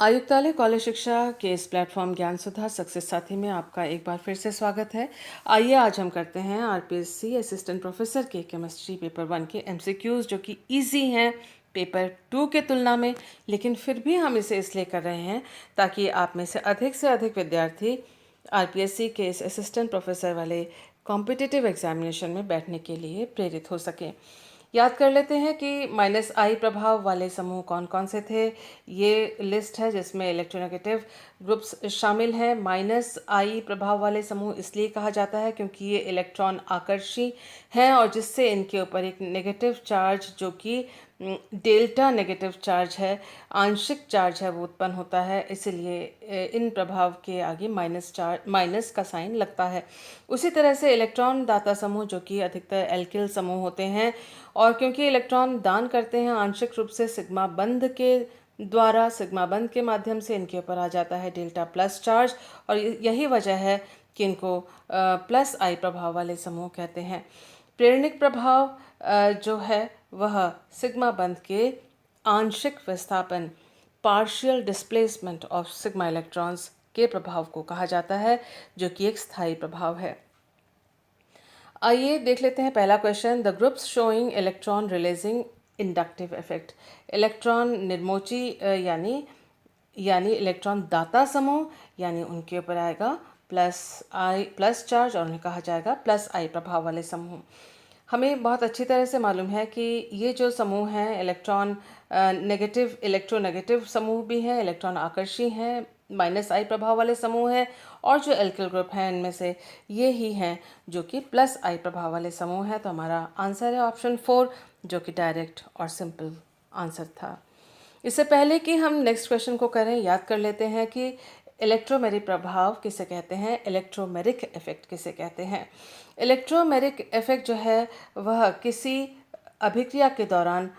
आयुक्तालय कॉलेज शिक्षा के इस प्लेटफॉर्म ज्ञान सुधा सक्सेस साथी में आपका एक बार फिर से स्वागत है। आइए आज हम करते हैं आरपीएससी असिस्टेंट प्रोफेसर के केमिस्ट्री पेपर 1 के एमसीक्यूज, जो कि इजी हैं पेपर 2 के तुलना में, लेकिन फिर भी हम इसे इसलिए कर रहे हैं ताकि आप में से अधिक विद्यार्थी आरपीएससी के इस असिस्टेंट प्रोफेसर वाले कॉम्पिटिटिव एग्जामिनेशन में बैठने के लिए प्रेरित हो सकें। याद कर लेते हैं कि -I प्रभाव वाले समूह कौन कौन से थे। ये लिस्ट है जिसमें इलेक्ट्रोनेगेटिव ग्रुप्स शामिल हैं। -I प्रभाव वाले समूह इसलिए कहा जाता है क्योंकि ये इलेक्ट्रॉन आकर्षी हैं और जिससे इनके ऊपर एक नेगेटिव चार्ज, जो कि डेल्टा नेगेटिव चार्ज है, आंशिक चार्ज है, वो उत्पन्न होता है। इसलिए इन प्रभाव के आगे माइनस का साइन लगता है। उसी तरह से इलेक्ट्रॉन दाता समूह, जो कि अधिकतर एल्किल समूह होते हैं, और क्योंकि इलेक्ट्रॉन दान करते हैं आंशिक रूप से सिग्मा बंध के द्वारा, सिग्मा बंध के माध्यम से इनके ऊपर आ जाता है डेल्टा प्लस चार्ज, और यही वजह है कि इनको +I प्रभाव वाले समूह कहते हैं। प्रेरणिक प्रभाव जो है वह सिग्मा बंध के आंशिक विस्थापन, partial displacement of sigma electrons के प्रभाव को कहा जाता है, जो कि एक स्थायी प्रभाव है। आइए देख लेते हैं पहला question. The groups showing electron releasing inductive effect. Electron निर्मोची यानी इलेक्ट्रॉन दाता समूह, यानी उनके ऊपर आएगा प्लस चार्ज और उन्हें कहा जाएगा +I प्रभाव वाले समूह। हमें बहुत अच्छी तरह से मालूम है कि ये जो समूह हैं इलेक्ट्रोनेगेटिव समूह भी हैं, इलेक्ट्रॉन आकर्षी हैं, -I प्रभाव वाले समूह हैं, और जो एल्किल ग्रुप हैं इनमें से ये ही हैं जो कि +I प्रभाव वाले समूह हैं। तो हमारा आंसर है ऑप्शन 4, जो कि डायरेक्ट और सिंपल आंसर था। इससे पहले कि हम नेक्स्ट क्वेश्चन को करें, याद कर लेते हैं कि इलेक्ट्रोमेरिक प्रभाव किसे कहते हैं, इलेक्ट्रोमेरिक इफेक्ट किसे कहते हैं। इलेक्ट्रोमेरिक इफेक्ट जो है वह किसी अभिक्रिया के दौरान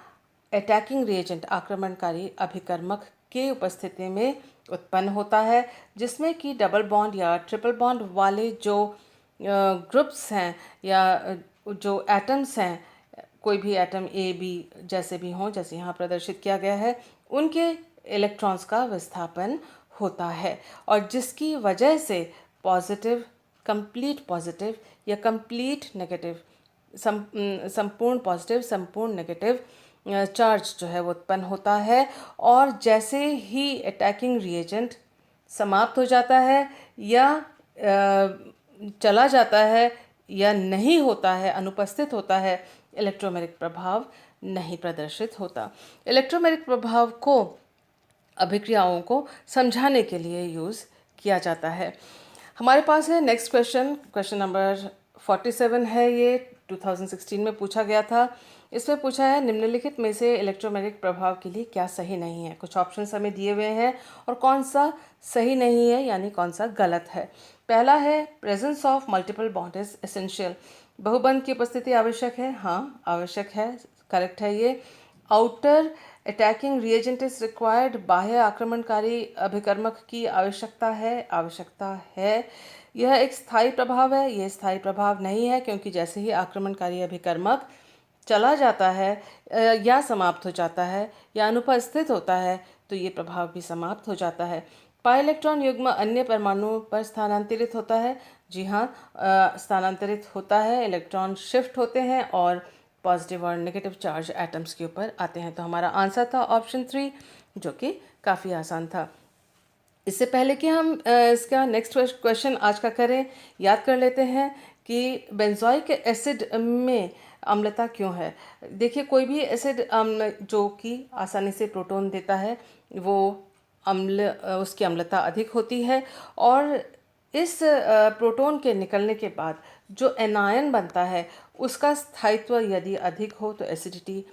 अटैकिंग रिएजेंट, आक्रमणकारी अभिकर्मक के उपस्थिति में उत्पन्न होता है, जिसमें कि डबल बॉन्ड या ट्रिपल बॉन्ड वाले जो ग्रुप्स हैं या जो एटम्स हैं, कोई भी एटम ए बी जैसे भी हों, जैसे यहाँ प्रदर्शित किया गया है, उनके इलेक्ट्रॉन्स का विस्थापन होता है, और जिसकी वजह से पॉजिटिव, कंप्लीट पॉजिटिव या कंप्लीट नेगेटिव, संपूर्ण पॉजिटिव संपूर्ण नेगेटिव चार्ज जो है वो उत्पन्न होता है। और जैसे ही अटैकिंग रिएजेंट समाप्त हो जाता है या चला जाता है या नहीं होता है, अनुपस्थित होता है, इलेक्ट्रोमेरिक प्रभाव नहीं प्रदर्शित होता। इलेक्ट्रोमेरिक प्रभाव को अभिक्रियाओं को समझाने के लिए यूज़ किया जाता है। हमारे पास है नेक्स्ट क्वेश्चन, क्वेश्चन नंबर 47 है। ये 2016 में पूछा गया था। इसमें पूछा है निम्नलिखित में से इलेक्ट्रोमैग्नेटिक प्रभाव के लिए क्या सही नहीं है। कुछ ऑप्शंस हमें दिए हुए हैं और कौन सा सही नहीं है, यानी कौन सा गलत है। पहला है presence of multiple bond is essential. बहुबंध की उपस्थिति आवश्यक है। हाँ, आवश्यक है, करेक्ट है ये। Outer attacking reagent is required. बाह्य आक्रमणकारी अभिकर्मक की आवश्यकता है। यह एक स्थायी प्रभाव है। यह स्थायी प्रभाव नहीं है, क्योंकि जैसे ही आक्रमणकारी अभिकर्मक चला जाता है या समाप्त हो जाता है या अनुपस्थित होता है, तो ये प्रभाव भी समाप्त हो जाता है। पाई इलेक्ट्रॉन युग्म अन्य परमाणुओं पर स्थानांतरित होता है। जी हाँ, स्थानांतरित होता है, इलेक्ट्रॉन शिफ्ट होते हैं और पॉजिटिव और नेगेटिव चार्ज एटम्स के ऊपर आते हैं। तो हमारा आंसर था ऑप्शन 3, जो कि काफ़ी आसान था। इससे पहले कि हम इसका नेक्स्ट क्वेश्चन आज का करें, याद कर लेते हैं कि बेंजोइक एसिड में अम्लता क्यों है। देखिए, कोई भी एसिड जो कि आसानी से प्रोटॉन देता है, वो उसकी अम्लता अधिक होती है, और इस प्रोटॉन के निकलने के बाद जो एनायन बनता है उसका स्थायित्व यदि अधिक हो तो एसिडिटी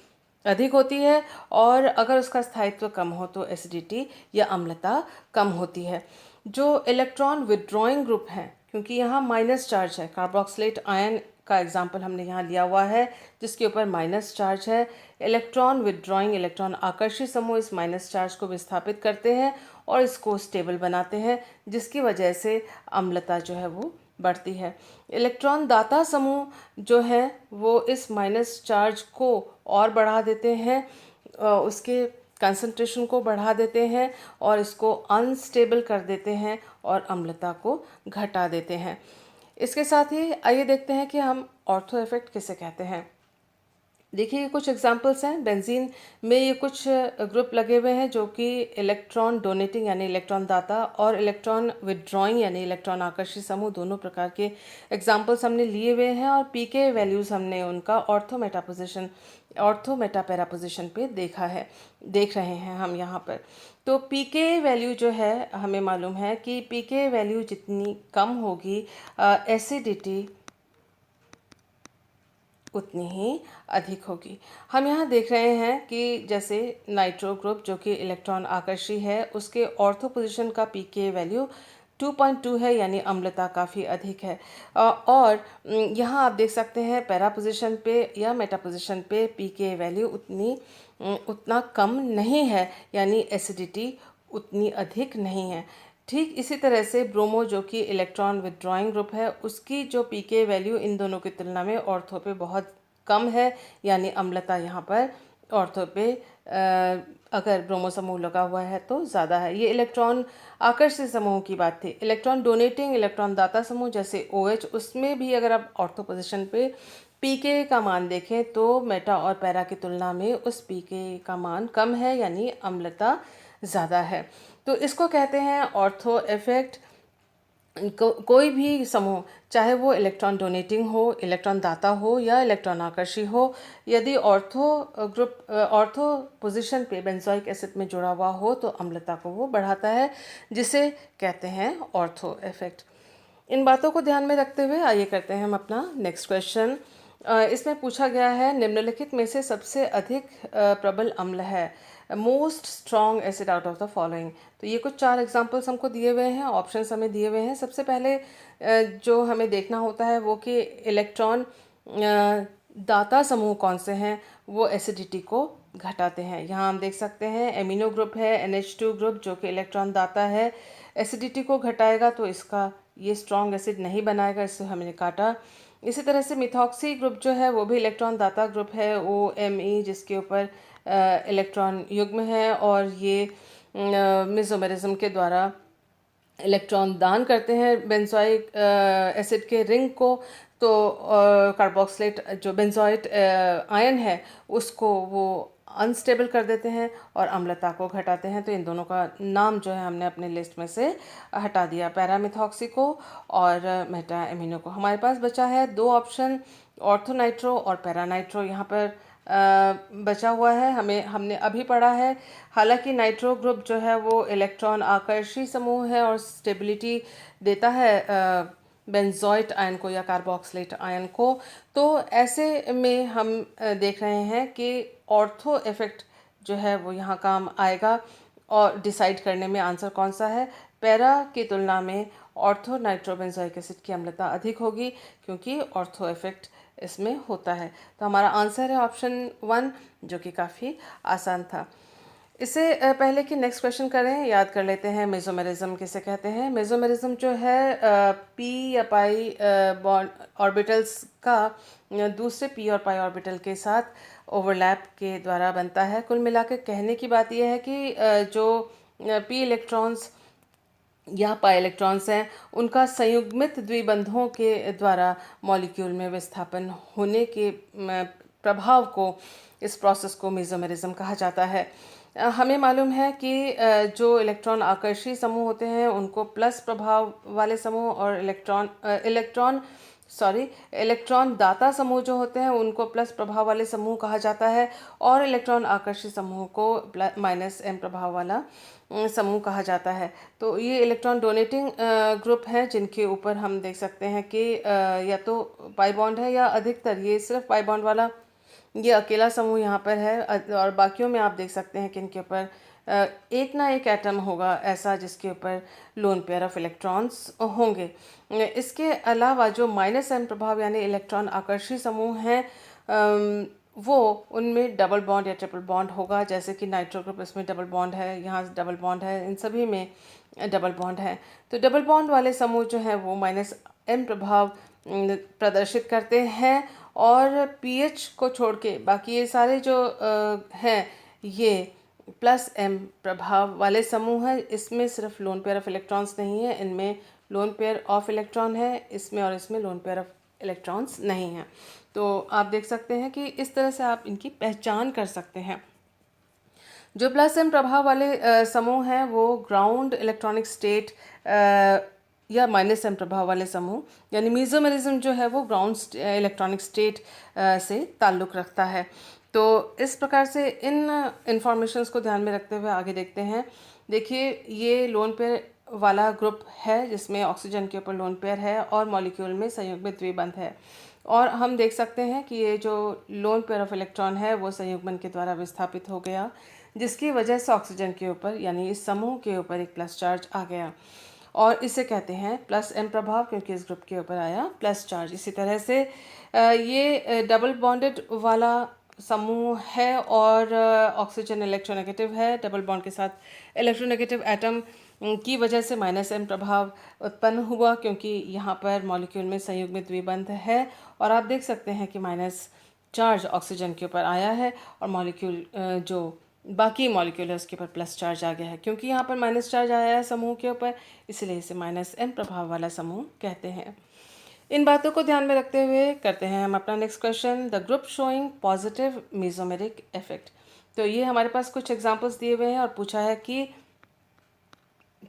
अधिक होती है, और अगर उसका स्थायित्व कम हो तो एसिडिटी या अम्लता कम होती है। जो इलेक्ट्रॉन विड्रॉइंग ग्रुप हैं, क्योंकि यहाँ माइनस चार्ज है, कार्बोक्सिलेट आयन का एग्जाम्पल हमने यहाँ लिया हुआ है जिसके ऊपर माइनस चार्ज है। इलेक्ट्रॉन विड्रॉइंग, इलेक्ट्रॉन आकर्षी समूह इस माइनस चार्ज को विस्थापित करते हैं और इसको स्टेबल बनाते हैं, जिसकी वजह से अम्लता जो है वो बढ़ती है। इलेक्ट्रॉन दाता समूह जो है वो इस माइनस चार्ज को और बढ़ा देते हैं, उसके कंसंट्रेशन को बढ़ा देते हैं और इसको अनस्टेबल कर देते हैं और अम्लता को घटा देते हैं। इसके साथ ही आइए देखते हैं कि हम ऑर्थो इफेक्ट किसे कहते हैं। देखिए ये कुछ एग्जांपल्स हैं। बेंजीन में ये कुछ ग्रुप लगे हुए हैं जो कि इलेक्ट्रॉन डोनेटिंग यानी इलेक्ट्रॉन दाता और इलेक्ट्रॉन विदड्रॉइंग यानी इलेक्ट्रॉन आकर्षी समूह, दोनों प्रकार के एग्जांपल्स हमने लिए हुए हैं। और पीके वैल्यूज़ हमने उनका ऑर्थो मेटा पैरा पोजिशन पे देख रहे हैं हम यहाँ पर। तो पीके वैल्यू जो है हमें मालूम है कि पीके वैल्यू जितनी कम होगी एसिडिटी उतनी ही अधिक होगी। हम यहाँ देख रहे हैं कि जैसे नाइट्रो ग्रुप जो कि इलेक्ट्रॉन आकर्षी है, उसके ऑर्थो पोजीशन का पीके वैल्यू 2.2 है, यानी अम्लता काफ़ी अधिक है। और यहाँ आप देख सकते हैं पैरा पोजीशन पे या मेटा पोजीशन पे पीके वैल्यू उतना कम नहीं है, यानी एसिडिटी उतनी अधिक नहीं है। ठीक इसी तरह से ब्रोमो जो कि इलेक्ट्रॉन विदड्रॉइंग ग्रुप है, उसकी जो पीके वैल्यू इन दोनों की तुलना में ऑर्थो पे बहुत कम है, यानी अम्लता यहाँ पर ऑर्थो पे अगर ब्रोमो समूह लगा हुआ है तो ज़्यादा है। ये इलेक्ट्रॉन आकर्षित समूह की बात थी। इलेक्ट्रॉन डोनेटिंग इलेक्ट्रॉन दाता समूह जैसे OH, उसमें भी अगर आप ऑर्थो पोजिशन पे पीके का मान देखें तो मेटा और पैरा की तुलना में उस पीके का मान कम है, यानी अम्लता ज़्यादा है। तो इसको कहते हैं ऑर्थो इफेक्ट। कोई भी समूह, चाहे वो इलेक्ट्रॉन डोनेटिंग हो, इलेक्ट्रॉन दाता हो या इलेक्ट्रॉन आकर्षी हो, यदि ऑर्थो पोजीशन पे बेंजोइक एसिड में जुड़ा हुआ हो तो अम्लता को वो बढ़ाता है, जिसे कहते हैं ऑर्थो इफेक्ट। इन बातों को ध्यान में रखते हुए आइए करते हैं हम अपना नेक्स्ट क्वेश्चन। इसमें पूछा गया है निम्नलिखित में से सबसे अधिक प्रबल अम्ल है, most strong acid out of the following. तो ये कुछ 4 एग्जांपल्स हमको दिए हुए हैं, ऑप्शंस हमें दिए हुए हैं। सबसे पहले जो हमें देखना होता है वो कि इलेक्ट्रॉन दाता समूह कौन से हैं, वो एसिडिटी को घटाते हैं। यहाँ हम देख सकते हैं एमिनो ग्रुप है, NH2 ग्रुप जो कि इलेक्ट्रॉन दाता है, एसिडिटी को घटाएगा, तो इसका ये स्ट्रॉन्ग एसिड नहीं बनाएगा, इससे हमने काटा। इसी तरह से मिथॉक्सी ग्रुप जो है वो भी इलेक्ट्रॉन दाता ग्रुप है, OMe, जिसके ऊपर इलेक्ट्रॉन युग्म है और ये मेसोमेरिज्म के द्वारा इलेक्ट्रॉन दान करते हैं बेंजोइक एसिड के रिंग को। तो कार्बोक्सिलेट जो बेंजोइट आयन है उसको वो अनस्टेबल कर देते हैं और अम्लता को घटाते हैं। तो इन दोनों का नाम जो है हमने अपने लिस्ट में से हटा दिया, पैरामिथॉक्सी को और मेटा एमिनो को। हमारे पास बचा है 2 ऑप्शन, ऑर्थोनाइट्रो और पैरानाइट्रो यहाँ पर बचा हुआ है। हमने अभी पढ़ा है। हालांकि नाइट्रो ग्रुप जो है वो इलेक्ट्रॉन आकर्षी समूह है और स्टेबिलिटी देता है बेंजोइट आयन को या कार्बोक्सिलेट आयन को। तो ऐसे में हम देख रहे हैं कि ऑर्थो इफेक्ट जो है वो यहाँ काम आएगा और डिसाइड करने में आंसर कौन सा है। पैरा की तुलना में ऑर्थो नाइट्रोबेंजोइक एसिड की अम्लता अधिक होगी क्योंकि ऑर्थो इफेक्ट इसमें होता है। तो हमारा आंसर है ऑप्शन 1, जो कि काफ़ी आसान था। इससे पहले कि नेक्स्ट क्वेश्चन करें, याद कर लेते हैं मेसोमेरिज्म किसे कहते हैं। मेसोमेरिज्म जो है पी या पाई बॉन्ड ऑर्बिटल्स का दूसरे पी और पाई ऑर्बिटल के साथ ओवरलैप के द्वारा बनता है। कुल मिलाकर कहने की बात यह है कि जो पी इलेक्ट्रॉन्स या पाई इलेक्ट्रॉन्स हैं उनका संयुग्मित द्विबंधों के द्वारा मॉलिक्यूल में विस्थापन होने के प्रभाव को, इस प्रोसेस को मेसोमेरिज्म कहा जाता है। हमें मालूम है कि जो इलेक्ट्रॉन आकर्षी समूह होते हैं उनको प्लस प्रभाव वाले समूह और इलेक्ट्रॉन दाता समूह जो होते हैं उनको प्लस प्रभाव वाले समूह कहा जाता है और इलेक्ट्रॉन आकर्षी समूह को -m प्रभाव वाला समूह कहा जाता है। तो ये इलेक्ट्रॉन डोनेटिंग ग्रुप हैं जिनके ऊपर हम देख सकते हैं कि या तो पाई बॉन्ड है या अधिकतर ये सिर्फ पाई बॉन्ड वाला ये अकेला समूह यहाँ पर है और बाकियों में आप देख सकते हैं कि इनके ऊपर एक ना एक एटम होगा ऐसा जिसके ऊपर लोन पेयर ऑफ इलेक्ट्रॉन्स होंगे। इसके अलावा जो -m प्रभाव यानी इलेक्ट्रॉन आकर्षी समूह हैं वो उनमें डबल बॉन्ड या ट्रिपल बॉन्ड होगा, जैसे कि नाइट्रो ग्रुप, इसमें डबल बॉन्ड है, यहाँ डबल बॉन्ड है, इन सभी में डबल बॉन्ड है। तो डबल बॉन्ड वाले समूह जो हैं वो -m प्रभाव प्रदर्शित करते हैं और pH को छोड़ के बाकी ये सारे जो हैं ये प्लस एम प्रभाव वाले समूह है। इसमें सिर्फ लोन पेयर ऑफ इलेक्ट्रॉन्स नहीं है, इनमें लोन पेयर ऑफ इलेक्ट्रॉन है, इसमें और इसमें लोन पेयर ऑफ इलेक्ट्रॉन्स नहीं है। तो आप देख सकते हैं कि इस तरह से आप इनकी पहचान कर सकते हैं। जो प्लस एम प्रभाव वाले समूह हैं वो ग्राउंड इलेक्ट्रॉनिक स्टेट या माइनस एम प्रभाव वाले समूह, यानी मीज़ोमेरिज्म जो है वो ग्राउंड इलेक्ट्रॉनिक स्टेट से ताल्लुक़ रखता है। तो इस प्रकार से इन इंफॉर्मेशंस को ध्यान में रखते हुए आगे देखते हैं। देखिए, ये लोन पेयर वाला ग्रुप है जिसमें ऑक्सीजन के ऊपर लोन पेयर है और मॉलिक्यूल में संयुग्मित द्विबंध है। और हम देख सकते हैं कि ये जो लोन पेयर ऑफ इलेक्ट्रॉन है वो संयुग्मन के द्वारा विस्थापित हो गया, जिसकी वजह से ऑक्सीजन के ऊपर यानी इस समूह के ऊपर एक प्लस चार्ज आ गया और इसे कहते हैं प्लस एम प्रभाव, क्योंकि इस ग्रुप के ऊपर आया प्लस चार्ज। इसी तरह से ये डबल बॉन्डेड वाला समूह है और ऑक्सीजन इलेक्ट्रोनेगेटिव है। डबल बॉन्ड के साथ इलेक्ट्रोनेगेटिव एटम की वजह से माइनस एम प्रभाव उत्पन्न हुआ, क्योंकि यहाँ पर मॉलिक्यूल में संयुग्मित द्विबंध है और आप देख सकते हैं कि माइनस चार्ज ऑक्सीजन के ऊपर आया है और मॉलिक्यूल जो बाकी मॉलिक्यूल है उसके ऊपर प्लस चार्ज आ गया है। क्योंकि यहाँ पर माइनस चार्ज आया है समूह के ऊपर, इसलिए इसे माइनस एम प्रभाव वाला समूह कहते हैं। इन बातों को ध्यान में रखते हुए करते हैं हम अपना next question, the group showing positive mesomeric effect. तो ये हमारे पास कुछ एग्जांपल्स दिए हुए हैं और पूछा है कि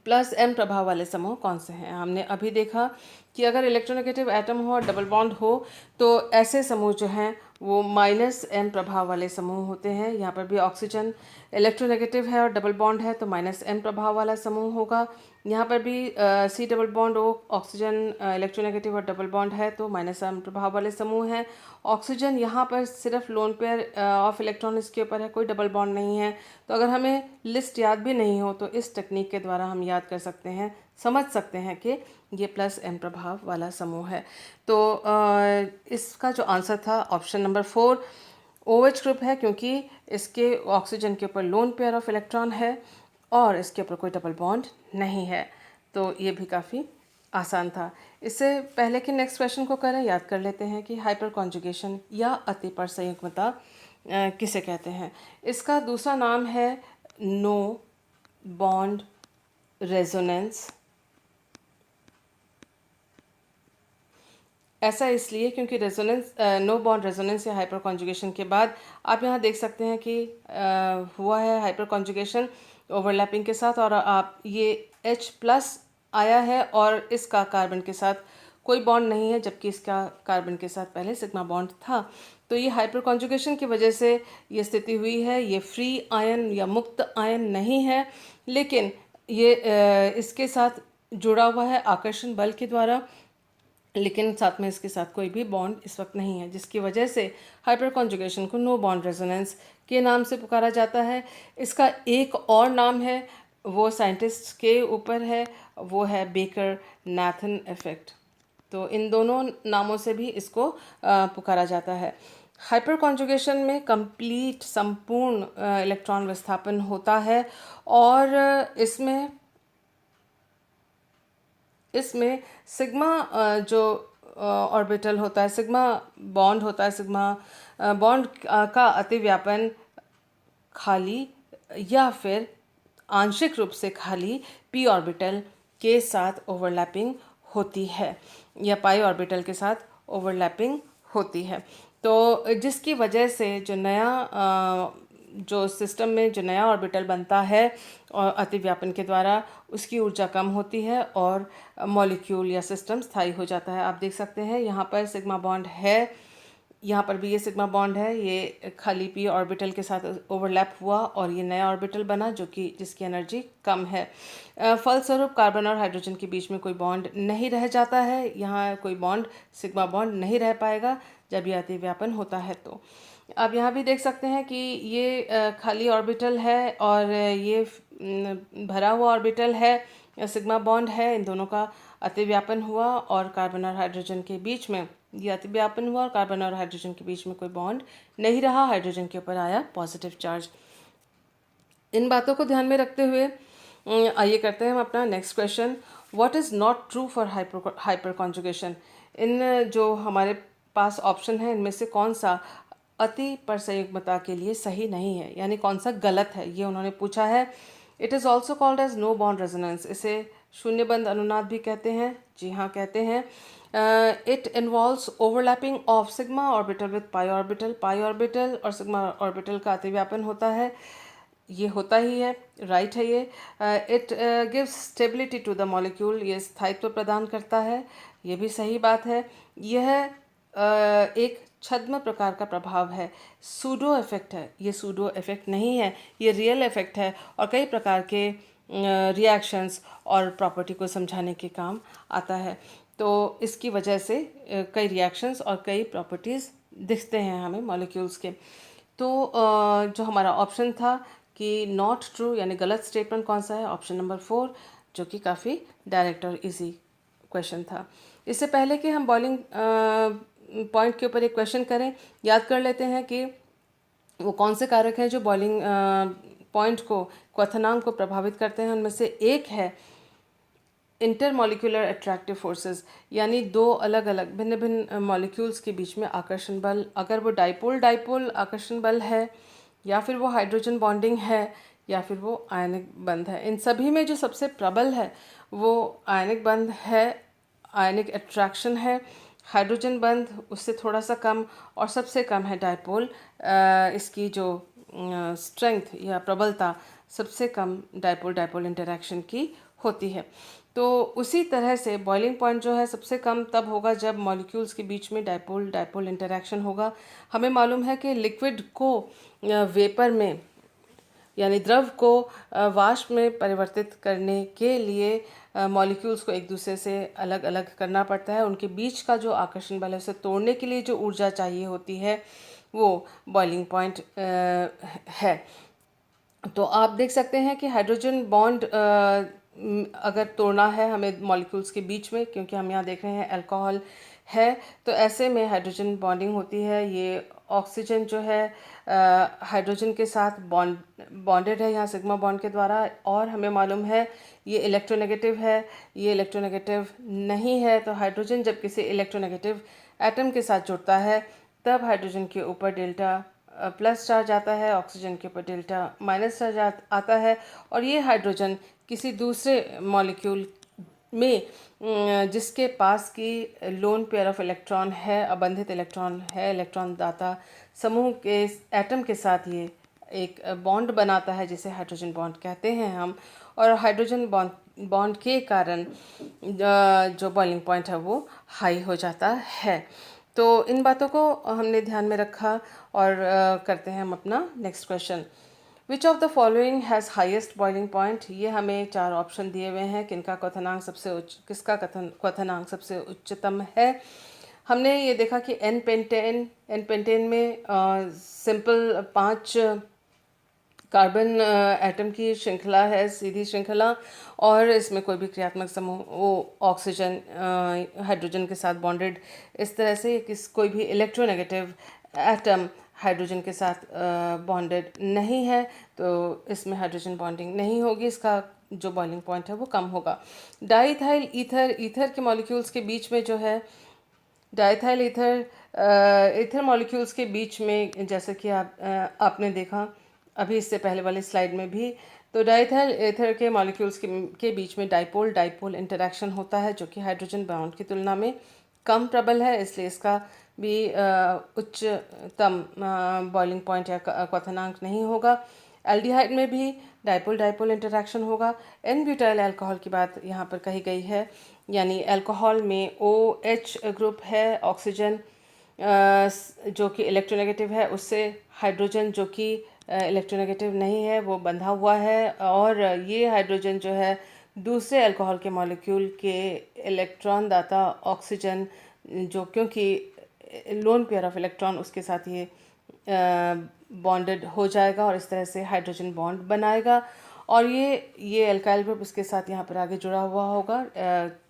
प्लस एम प्रभाव वाले समूह कौन से हैं। हमने अभी देखा कि अगर इलेक्ट्रोनेगेटिव एटम हो और डबल बॉन्ड हो तो ऐसे समूह जो हैं वो माइनस एम प्रभाव वाले समूह होते हैं। यहाँ पर भी ऑक्सीजन इलेक्ट्रोनेगेटिव है और डबल बॉन्ड है तो माइनस एम प्रभाव वाला समूह होगा। यहाँ पर भी C double bond O, oxygen electronegative और डबल बॉन्ड है तो माइनस एम प्रभाव वाले समूह हैं। ऑक्सीजन यहाँ पर सिर्फ लोन पेयर ऑफ इलेक्ट्रॉन इसके ऊपर है, कोई डबल बॉन्ड नहीं है। तो अगर हमें लिस्ट याद भी नहीं हो तो इस टेक्निक के द्वारा हम याद कर सकते हैं, समझ सकते हैं कि ये प्लस एम प्रभाव वाला समूह है। तो इसका जो आंसर था ऑप्शन नंबर 4 OH ग्रुप है, क्योंकि इसके ऑक्सीजन के ऊपर लोन पेयर ऑफ इलेक्ट्रॉन है और इसके ऊपर कोई डबल बॉन्ड नहीं है। तो ये भी काफ़ी आसान था। इससे पहले कि नेक्स्ट क्वेश्चन को करें, याद कर लेते हैं कि हाइपर कॉन्जुगेशन या अतिपर संयुग्मता किसे कहते हैं। इसका दूसरा नाम है नो बॉन्ड रेजोनेंस। ऐसा इसलिए क्योंकि रेजोनेंस नो बॉन्ड रेजोनेंस या हाइपर कॉन्जुगेशन के बाद आप यहाँ देख सकते हैं कि हुआ है हाइपर कॉन्जुगेशन ओवरलैपिंग के साथ और आप ये H+ आया है और इसका कार्बन के साथ कोई बॉन्ड नहीं है, जबकि इसका कार्बन के साथ पहले सिग्मा बॉन्ड था। तो ये हाइपर कॉन्जुगेशन की वजह से ये स्थिति हुई है। ये फ्री आयन या मुक्त आयन नहीं है, लेकिन ये इसके साथ जुड़ा हुआ है आकर्षण बल के द्वारा, लेकिन साथ में इसके साथ कोई भी बॉन्ड इस वक्त नहीं है, जिसकी वजह से हाइपर कॉन्जुगेशन को नो बॉन्ड रेजोनेंस के नाम से पुकारा जाता है। इसका एक और नाम है, वो साइंटिस्ट के ऊपर है, वो है बेकर नाथन इफेक्ट। तो इन दोनों नामों से भी इसको पुकारा जाता है। हाइपर कॉन्जुगेशन में कंप्लीट संपूर्ण इलेक्ट्रॉन विस्थापन होता है और इसमें सिग्मा जो ऑर्बिटल होता है, सिग्मा बॉन्ड होता है, सिग्मा बॉन्ड का अतिव्यापन खाली या फिर आंशिक रूप से खाली पी ऑर्बिटल के साथ ओवरलैपिंग होती है या पाई ऑर्बिटल के साथ ओवरलैपिंग होती है। तो जिसकी वजह से जो नया जो सिस्टम में जो नया ऑर्बिटल बनता है और अतिव्यापन के द्वारा उसकी ऊर्जा कम होती है और मॉलिक्यूल या सिस्टम स्थायी हो जाता है। आप देख सकते हैं यहाँ पर सिग्मा बॉन्ड है, यहाँ पर भी ये सिग्मा बॉन्ड है, ये खाली पी ऑर्बिटल के साथ ओवरलैप हुआ और ये नया ऑर्बिटल बना जो कि जिसकी एनर्जी कम है। फलस्वरूप कार्बन और हाइड्रोजन के बीच में कोई बॉन्ड नहीं रह जाता है। यहाँ कोई बॉन्ड सिग्मा बॉन्ड नहीं रह पाएगा जब ये अतिव्यापन होता है। तो आप यहाँ भी देख सकते हैं कि ये खाली ऑर्बिटल है और ये भरा हुआ ऑर्बिटल है, सिग्मा बॉन्ड है। इन दोनों का अतिव्यापन हुआ और कार्बन और हाइड्रोजन के बीच में ये अतिव्यापन हुआ और कार्बन और हाइड्रोजन के बीच में कोई बॉन्ड नहीं रहा। हाइड्रोजन के ऊपर आया पॉजिटिव चार्ज। इन बातों को ध्यान में रखते हुए आइए करते हैं हम अपना next question, what is not true for hyperconjugation. इन जो हमारे पास ऑप्शन है इनमें से कौन सा अति परसंयुग्मता के लिए सही नहीं है, यानी कौन सा गलत है, ये उन्होंने पूछा है। It is also called as no bond resonance, इसे शून्य बंध अनुनाद भी कहते हैं। जी हाँ, कहते हैं। It involves overlapping of sigma orbital with pi orbital और सिग्मा ऑर्बिटल का अतिव्यापन होता है, ये होता ही है, राइट है ये। It gives stability to the molecule, ये स्थायित्व प्रदान करता है, ये भी सही बात है। यह एक छद्म प्रकार का प्रभाव है, सूडो इफेक्ट है, ये सूडो इफेक्ट नहीं है, ये रियल इफेक्ट है और कई प्रकार के रिएक्शंस और प्रॉपर्टी को समझाने के काम आता है। तो इसकी वजह से कई रिएक्शंस और कई प्रॉपर्टीज़ दिखते हैं हमें मॉलिक्यूल्स के। तो जो हमारा ऑप्शन था कि नॉट ट्रू यानी गलत स्टेटमेंट कौन सा है, ऑप्शन नंबर 4, जो कि काफ़ी डायरेक्ट और इजी क्वेश्चन था। इससे पहले कि हम बॉइलिंग पॉइंट के ऊपर एक क्वेश्चन करें, याद कर लेते हैं कि वो कौन से कारक हैं जो बॉइलिंग पॉइंट को, क्वथनांक को प्रभावित करते हैं। उनमें से एक है इंटरमॉलिक्यूलर अट्रैक्टिव फोर्सेस, यानी दो अलग अलग भिन्न भिन्न मॉलिक्यूल्स के बीच में आकर्षण बल। अगर वो डाइपोल डाइपोल आकर्षण बल है, या फिर वो हाइड्रोजन बॉन्डिंग है, या फिर वो आयनिक बंध है, इन सभी में जो सबसे प्रबल है वो आयनिक बंध है, आयनिक अट्रैक्शन है। हाइड्रोजन बंध उससे थोड़ा सा कम और सबसे कम है डाइपोल। इसकी जो स्ट्रेंथ या प्रबलता सबसे कम डाइपोल डाइपोल इंटरैक्शन की होती है। तो उसी तरह से बॉइलिंग पॉइंट जो है सबसे कम तब होगा जब मॉलिक्यूल्स के बीच में डाइपोल डाइपोल इंटरैक्शन होगा। हमें मालूम है कि लिक्विड को वेपर में यानी द्रव को वाष्प में परिवर्तित करने के लिए मॉलिक्यूल्स को एक दूसरे से अलग अलग करना पड़ता है। उनके बीच का जो आकर्षण बल है उसे तोड़ने के लिए जो ऊर्जा चाहिए होती है वो बॉइलिंग पॉइंट है। तो आप देख सकते हैं कि हाइड्रोजन बॉन्ड अगर तोड़ना है हमें मॉलिक्यूल्स के बीच में, क्योंकि हम यहाँ देख रहे हैं अल्कोहल है, तो ऐसे में हाइड्रोजन बॉन्डिंग होती है। ये ऑक्सीजन जो है हाइड्रोजन के साथ बॉन्डेड है यहाँ सिग्मा बॉन्ड के द्वारा, और हमें मालूम है ये इलेक्ट्रोनेगेटिव है, ये इलेक्ट्रोनेगेटिव नहीं है। तो हाइड्रोजन जब किसी इलेक्ट्रोनेगेटिव एटम के साथ जुड़ता है तब हाइड्रोजन के ऊपर डेल्टा प्लस चार्ज आता है, ऑक्सीजन के ऊपर डेल्टा माइनस चार्ज आता है, और ये हाइड्रोजन किसी दूसरे मॉलिक्यूल में जिसके पास की लोन पेयर ऑफ इलेक्ट्रॉन है, अबंधित इलेक्ट्रॉन है, इलेक्ट्रॉन दाता समूह के एटम के साथ ये एक बॉन्ड बनाता है जिसे हाइड्रोजन बॉन्ड कहते हैं हम। और हाइड्रोजन बॉन्ड के कारण जो बॉइलिंग पॉइंट है वो हाई हो जाता है। तो इन बातों को हमने ध्यान में रखा और करते हैं हम अपना next question. Which of the following has highest boiling point, ये हमें 4 ऑप्शन दिए हुए हैं, किसका क्वथनांक सबसे उच्चतम है। हमने ये देखा कि एन पेंटेन में सिंपल 5 कार्बन एटम की श्रृंखला है, सीधी श्रृंखला, और इसमें कोई भी क्रियात्मक समूह वो ऑक्सीजन हाइड्रोजन के साथ बॉन्डेड इस तरह से कोई भी इलेक्ट्रोनेगेटिव एटम हाइड्रोजन के साथ बॉन्डेड नहीं है, तो इसमें हाइड्रोजन बॉन्डिंग नहीं होगी, इसका जो बॉइलिंग पॉइंट है वो कम होगा। डाईथाइल ईथर के मॉलिक्यूल्स के बीच में जो है, डाईथाइल ईथर मॉलिक्यूल्स के बीच में, जैसे कि आपने देखा अभी इससे पहले वाली स्लाइड में भी, तो डाईथाइल ईथर के मॉलिक्यूल्स के बीच में डाइपोल डाइपोल इंटरैक्शन होता है जो कि हाइड्रोजन बॉन्ड की तुलना में कम प्रबल है, इसलिए इसका भी उच्चतम बॉइलिंग पॉइंट या क्वथनांक नहीं होगा। एल्डिहाइड में भी डाइपोल डाइपोल इंटरैक्शन होगा। एन ब्यूटाइल अल्कोहल की बात यहाँ पर कही गई है, यानी अल्कोहल में OH ग्रुप है, ऑक्सीजन जो कि इलेक्ट्रोनेगेटिव है उससे हाइड्रोजन जो कि इलेक्ट्रोनेगेटिव नहीं है वो बंधा हुआ है, और ये हाइड्रोजन जो है दूसरे अल्कोहल के मॉलिक्यूल के इलेक्ट्रॉन दाता ऑक्सीजन जो, क्योंकि लोन पेयर ऑफ इलेक्ट्रॉन उसके साथ ये बॉन्डेड हो जाएगा और इस तरह से हाइड्रोजन बॉन्ड बनाएगा, और ये अल्काइल ग्रुप इसके साथ यहाँ पर आगे जुड़ा हुआ होगा।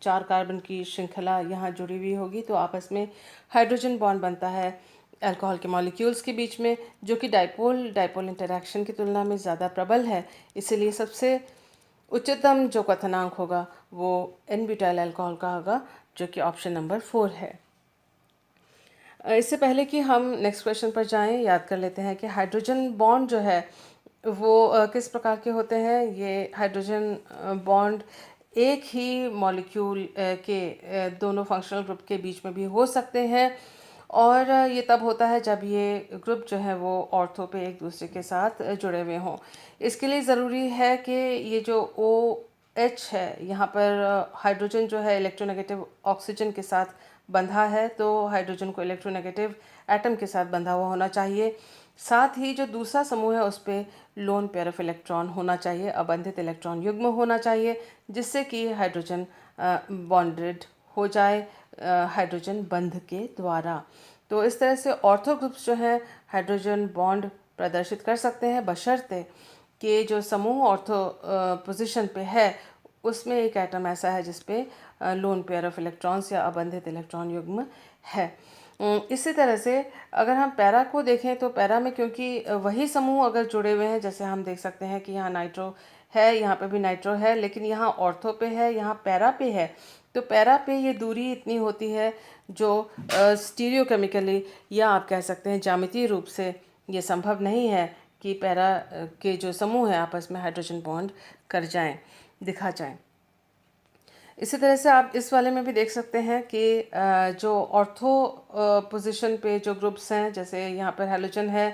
4 कार्बन की श्रृंखला यहाँ जुड़ी हुई होगी, तो आपस में हाइड्रोजन बॉन्ड बनता है अल्कोहल के मॉलिक्यूल्स के बीच में, जो कि डाइपोल डाइपोल इंटरैक्शन की तुलना में ज़्यादा प्रबल है। इसलिए सबसे उच्चतम जो क्वथनांक होगा वो एन ब्यूटाइल अल्कोहल का होगा, जो कि ऑप्शन नंबर 4 है। इससे पहले कि हम नेक्स्ट क्वेश्चन पर जाएं, याद कर लेते हैं कि हाइड्रोजन बॉन्ड जो है वो किस प्रकार के होते हैं। ये हाइड्रोजन बॉन्ड एक ही मॉलिक्यूल के दोनों फंक्शनल ग्रुप के बीच में भी हो सकते हैं, और ये तब होता है जब ये ग्रुप जो है वो ऑर्थो पे एक दूसरे के साथ जुड़े हुए हों। इसके लिए ज़रूरी है कि ये जो OH है, यहाँ पर हाइड्रोजन जो है इलेक्ट्रोनेगेटिव ऑक्सीजन के साथ बंधा है, तो हाइड्रोजन को इलेक्ट्रोनेगेटिव एटम के साथ बंधा हुआ होना चाहिए। साथ ही जो दूसरा समूह है उस पर लोन पेयर ऑफ इलेक्ट्रॉन होना चाहिए, अबंधित इलेक्ट्रॉन युग्म होना चाहिए, जिससे कि हाइड्रोजन बॉन्डेड हो जाए हाइड्रोजन बंध के द्वारा। तो इस तरह से ऑर्थो ग्रुप्स जो हैं हाइड्रोजन बॉन्ड प्रदर्शित कर सकते हैं, बशर्ते कि जो समूह ऑर्थो पोजीशन पे है उसमें एक एटम ऐसा है जिस पे लोन पेयर ऑफ इलेक्ट्रॉन्स या अबंधित इलेक्ट्रॉन युग्म है। इसी तरह से अगर हम पैरा को देखें तो पैरा में क्योंकि वही समूह अगर जुड़े हुए हैं, जैसे हम देख सकते हैं कि यहाँ नाइट्रो है, यहाँ पे भी नाइट्रो है, लेकिन यहाँ ऑर्थो पे है, यहाँ पैरा पे है, तो पैरा पे ये दूरी इतनी होती है जो स्टीरियोकेमिकली या आप कह सकते हैं ज्यामितीय रूप से ये संभव नहीं है कि पैरा के जो समूह है आपस में हाइड्रोजन बॉन्ड कर जाएं, दिखा जाएं। इसी तरह से आप इस वाले में भी देख सकते हैं कि जो ऑर्थो पोजीशन पे जो ग्रुप्स हैं, जैसे यहाँ पर हैलोजन है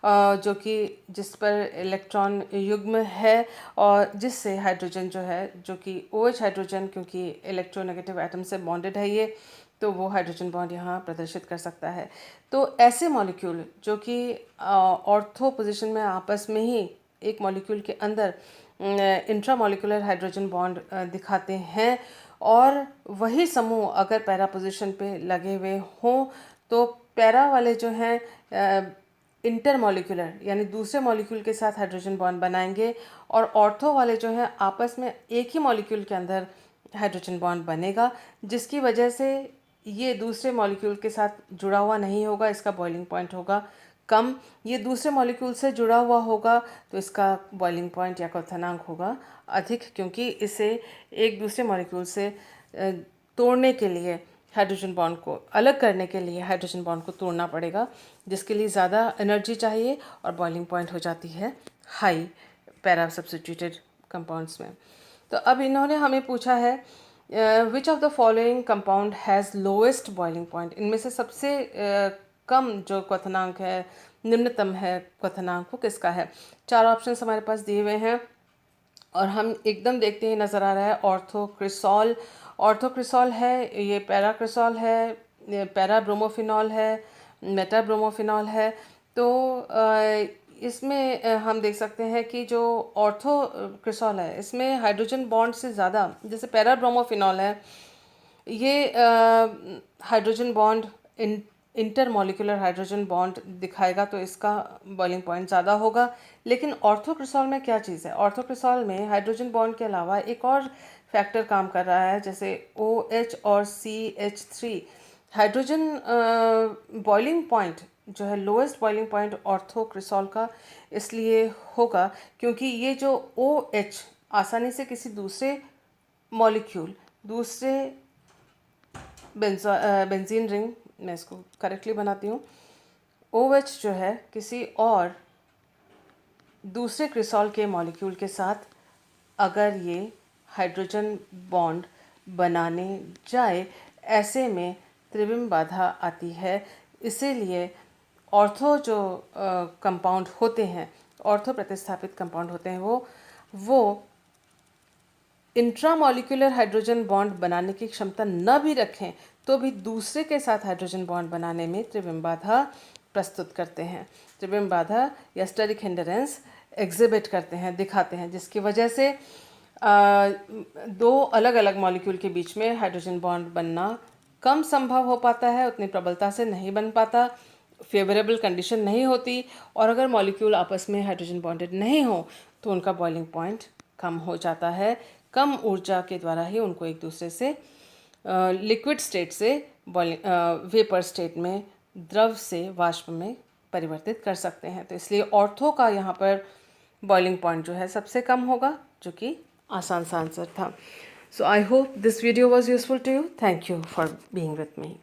जो कि जिस पर इलेक्ट्रॉन युग्म है और जिससे हाइड्रोजन जो है जो कि OH हाइड्रोजन, क्योंकि इलेक्ट्रोनेगेटिव एटम से बॉन्डेड है ये, तो वो हाइड्रोजन बॉन्ड यहाँ प्रदर्शित कर सकता है। तो ऐसे मॉलिक्यूल जो कि ऑर्थो पोजीशन में आपस में ही एक मॉलिक्यूल के अंदर इंट्रामॉलिक्यूलर हाइड्रोजन बॉन्ड दिखाते हैं, और वही समूह अगर पैरा पोजीशन पे लगे हुए हों तो पैरा वाले जो हैं इंटरमॉलिक्यूलर यानी दूसरे मॉलिक्यूल के साथ हाइड्रोजन बॉन्ड बनाएंगे, और ऑर्थो वाले जो हैं आपस में एक ही मॉलिक्यूल के अंदर हाइड्रोजन बॉन्ड बनेगा, जिसकी वजह से ये दूसरे मॉलिक्यूल के साथ जुड़ा हुआ नहीं होगा, इसका बॉइलिंग पॉइंट होगा कम। ये दूसरे मॉलिक्यूल से जुड़ा हुआ होगा तो इसका बॉइलिंग पॉइंट या क्वथनांक होगा अधिक, क्योंकि इसे एक दूसरे मॉलिक्यूल से तोड़ने के लिए हाइड्रोजन बॉन्ड को अलग करने के लिए हाइड्रोजन बॉन्ड को तोड़ना पड़ेगा, जिसके लिए ज़्यादा एनर्जी चाहिए और बॉइलिंग पॉइंट हो जाती है हाई पैरा सब्स्टिट्यूटेड कंपाउंड्स में। तो अब इन्होंने हमें पूछा है which of the following compound has lowest boiling point, इनमें से सबसे कम जो क्वथनांक है, निम्नतम है क्वथनांक, वो किसका है। 4 ऑप्शन हमारे पास दिए हुए हैं और हम एकदम देखते ही नज़र आ रहा है ऑर्थोक्रिसॉल। ऑर्थोक्रिसॉल है, ये पैराक्रिसॉल है, ये पैराब्रोमोफिनॉल है, मेटाब्रोमोफिनॉल है। तो इसमें हम देख सकते हैं कि जो ऑर्थोक्रिसॉल है इसमें हाइड्रोजन बॉन्ड से ज़्यादा, जैसे पैराब्रोमोफिनॉल है ये hydrogen bond intermolecular hydrogen bond दिखाएगा, तो इसका बॉइलिंग पॉइंट ज़्यादा होगा। लेकिन ऑर्थोक्रिसॉल में क्या चीज़ है, ऑर्थोक्रिसॉल में हाइड्रोजन बॉन्ड के अलावा एक और फैक्टर काम कर रहा है, जैसे OH और CH3। हाइड्रोजन बॉइलिंग पॉइंट जो है लोएस्ट बॉइलिंग पॉइंट ऑर्थोक्रिसॉल का इसलिए होगा क्योंकि ये जो OH आसानी से किसी दूसरे मॉलिक्यूल, दूसरे बेंजीन रिंग, मैं इसको करेक्टली बनाती हूँ, OH जो है किसी और दूसरे क्रिसॉल के मॉलिक्यूल के साथ अगर ये हाइड्रोजन बॉन्ड बनाने जाए, ऐसे में त्रिविम बाधा आती है। इसीलिए ऑर्थो जो कंपाउंड होते हैं, ऑर्थो प्रतिस्थापित कंपाउंड होते हैं, वो इंट्रामॉलिक्यूलर हाइड्रोजन बॉन्ड बनाने की क्षमता न भी रखें तो भी दूसरे के साथ हाइड्रोजन बॉन्ड बनाने में त्रिविम बाधा प्रस्तुत करते हैं, त्रिविम बाधा या स्टेरिक हिंडरेंस एग्जिबिट करते हैं, दिखाते हैं, जिसकी वजह से दो अलग अलग मॉलिक्यूल के बीच में हाइड्रोजन बॉन्ड बनना कम संभव हो पाता है, उतनी प्रबलता से नहीं बन पाता, फेवरेबल कंडीशन नहीं होती, और अगर मॉलिक्यूल आपस में हाइड्रोजन बॉन्डेड नहीं हो तो उनका बॉइलिंग पॉइंट कम हो जाता है। कम ऊर्जा के द्वारा ही उनको एक दूसरे से लिक्विड स्टेट से वेपर स्टेट में, द्रव से वाष्प में परिवर्तित कर सकते हैं। तो इसलिए ऑर्थो का यहाँ पर बॉइलिंग पॉइंट जो है सबसे कम होगा, जो कि आसान सा आंसर था। So I hope this video was useful to you. Thank you for being with me.